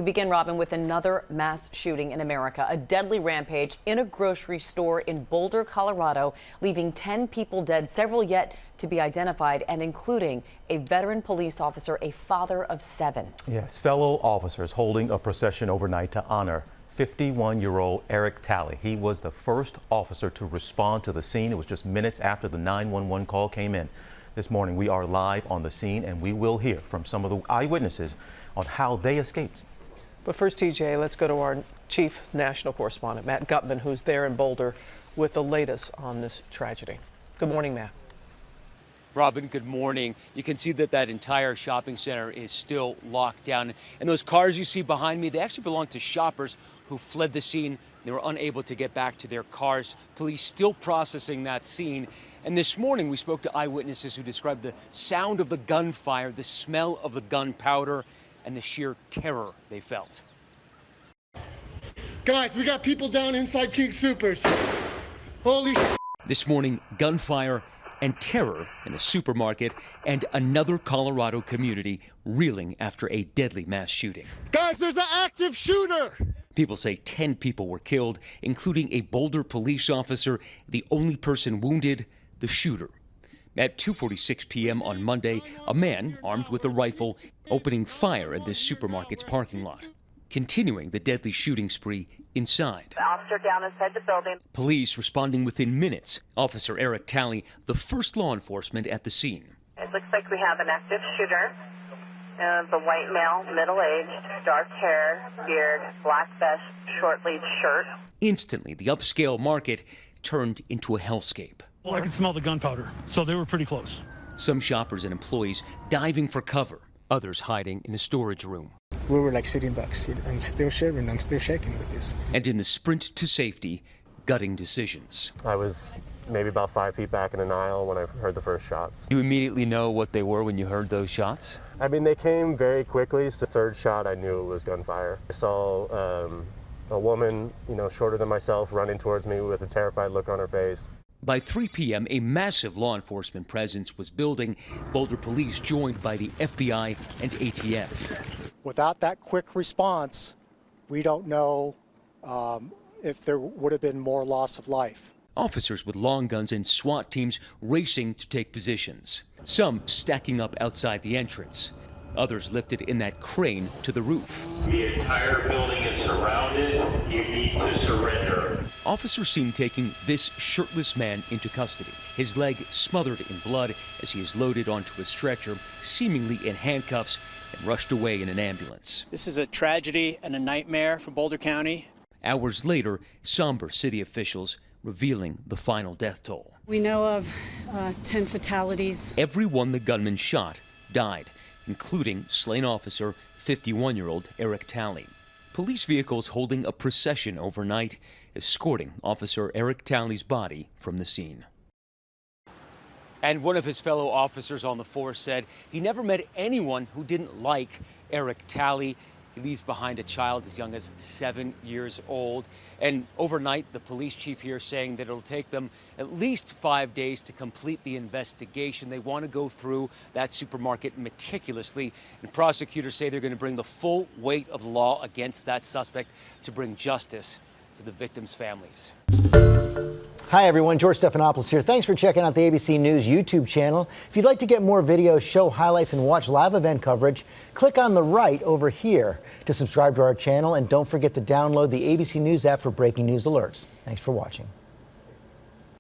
We begin, Robin, with another mass shooting in America, a deadly rampage in a grocery store in Boulder, Colorado, leaving 10 people dead, several yet to be identified, and including a veteran police officer, a father of 7. Yes, fellow officers holding a procession overnight to honor 51-year-old Eric Talley. He was the first officer to respond to the scene. It was just minutes after the 911 call came in. This morning, we are live on the scene, and we will hear from some of the eyewitnesses on how they escaped. But first, TJ, let's go to our chief national correspondent, Matt Gutman, who's there in Boulder with the latest on this tragedy. Good morning, Matt. Robin, good morning. You can see that entire shopping center is still locked down. And those cars you see behind me, they actually belong to shoppers who fled the scene. They were unable to get back to their cars. Police still processing that scene. And this morning, we spoke to eyewitnesses who described the sound of the gunfire, the smell of the gunpowder, and the sheer terror they felt. Guys, we got people down inside King Supers. Holy shit. This morning, gunfire and terror in a supermarket and another Colorado community reeling after a deadly mass shooting. Guys, there's an active shooter. People say 10 people were killed, including a Boulder police officer, the only person wounded, the shooter. At 2:46 p.m. on Monday, a man armed with a rifle opening fire at this supermarket's parking lot, continuing the deadly shooting spree inside. The officer down inside the building. Police responding within minutes. Officer Eric Talley, the first law enforcement at the scene. It looks like we have an active shooter. The white male, middle-aged, dark hair, beard, black vest, short-sleeved shirt. Instantly, the upscale market turned into a hellscape. Well, I could smell the gunpowder, so they were pretty close. Some shoppers and employees diving for cover, others hiding in a storage room. We were like sitting ducks. I'm still shivering, I'm still shaking with this. And in the sprint to safety, gutting decisions. I was maybe about 5 feet back in an aisle when I heard the first shots. You immediately know what they were when you heard those shots? I mean, they came very quickly. So the third shot, I knew it was gunfire. I saw a woman, shorter than myself, running towards me with a terrified look on her face. By 3 p.m., a massive law enforcement presence was building. Boulder police joined by the FBI and ATF. Without that quick response, we don't know if there would have been more loss of life. Officers with long guns and SWAT teams racing to take positions. Some stacking up outside the entrance. Others lifted in that crane to the roof. The entire building is surrounded. You need to surrender. Officers seen taking this shirtless man into custody, his leg smothered in blood as he is loaded onto a stretcher, seemingly in handcuffs, and rushed away in an ambulance. This is a tragedy and a nightmare for Boulder County. Hours later, somber city officials revealing the final death toll. We know of 10 fatalities. Everyone the gunman shot died, including slain officer 51-year-old Eric Talley. Police vehicles holding a procession overnight, escorting Officer Eric Talley's body from the scene. And one of his fellow officers on the force said he never met anyone who didn't like Eric Talley. He leaves behind a child as young as 7 years old. And overnight, the police chief here saying that it'll take them at least 5 days to complete the investigation. They want to go through that supermarket meticulously. And prosecutors say they're going to bring the full weight of the law against that suspect to bring justice to the victims' families. Hi, everyone. George Stephanopoulos here. Thanks for checking out the ABC News YouTube channel. If you'd like to get more videos, show highlights, and watch live event coverage, click on the right over here to subscribe to our channel. And don't forget to download the ABC News app for breaking news alerts. Thanks for watching.